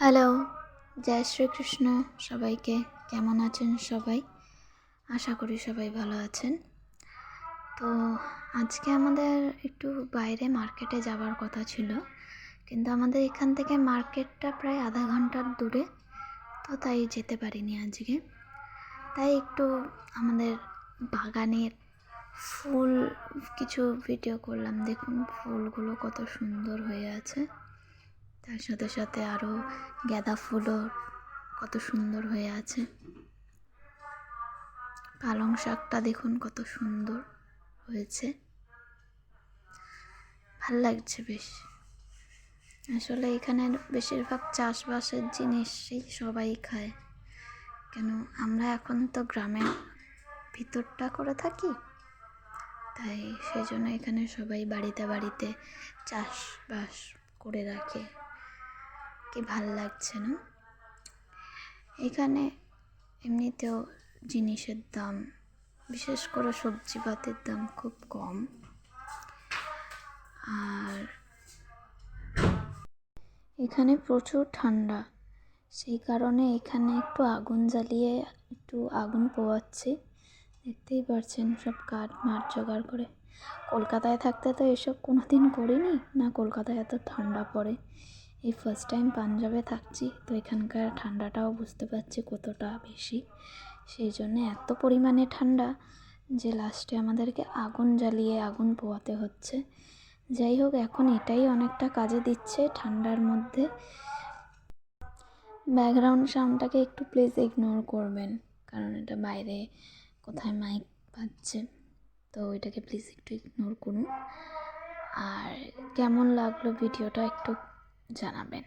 Hello, জয় শ্রীকৃষ্ণ সবাইকে। কেমন আছেন সবাই? আশা করি সবাই ভালো আছেন। তো আজকে আমাদের একটু বাইরে মার্কেটে যাওয়ার কথা ছিল, কিন্তু আমাদের এখান থেকে মার্কেটটা প্রায় আধা ঘন্টার দূরে, তো তাই যেতে পারিনি আজকে। তাই একটু আমাদের বাগানের ফুল কিছু ভিডিও করলাম। দেখুন ফুলগুলো কত সুন্দর হয়ে আছে, তার সাথে সাথে আরও গাঁদা ফুলও কত সুন্দর হয়ে আছে। পালং শাকটা দেখুন কত সুন্দর হয়েছে, ভাল লাগছে বেশ। আসলে এখানে বেশিরভাগ চাষবাসের জিনিসই সবাই খায়, কেন আমরা এখন তো গ্রামের ভিতরটা করে থাকি, তাই সেজন্য এখানে সবাই বাড়িতে বাড়িতে চাষবাস করে রাখে। কি ভাল লাগছে না? এখানে এমনিতেও জিনিসের দাম, বিশেষ করে সবজিপাতির দাম খুব কম। আর এখানে প্রচুর ঠান্ডা, সেই কারণে এখানে একটু আগুন জ্বালিয়ে একটু আগুন পোয়াচ্ছি। দেখতেই পারছেন সব কাঠ মাঠ জোগাড় করে। কলকাতায় থাকতে তো এসব কোনো দিন করিনি না, কলকাতায় এত ঠান্ডা পড়ে। এই ফার্স্ট টাইম পাঞ্জাবে থাকছি, তো এখানকার ঠান্ডাটাও বুঝতে পারছি কতটা বেশি। সেই জন্যে এত পরিমাণে ঠান্ডা যে লাস্টে আমাদেরকে আগুন জ্বালিয়ে আগুন পোয়াতে হচ্ছে। যাই হোক, এখন এটাই অনেকটা কাজে দিচ্ছে ঠান্ডার মধ্যে। ব্যাকগ্রাউন্ড সাউন্ডটাকে একটু প্লিজ ইগনোর করবেন, কারণ এটা বাইরে কোথায় মাইক বাজছে, তো ওইটাকে প্লিজ একটু ইগনোর করুন। আর কেমন লাগলো ভিডিওটা একটু জানাবেন।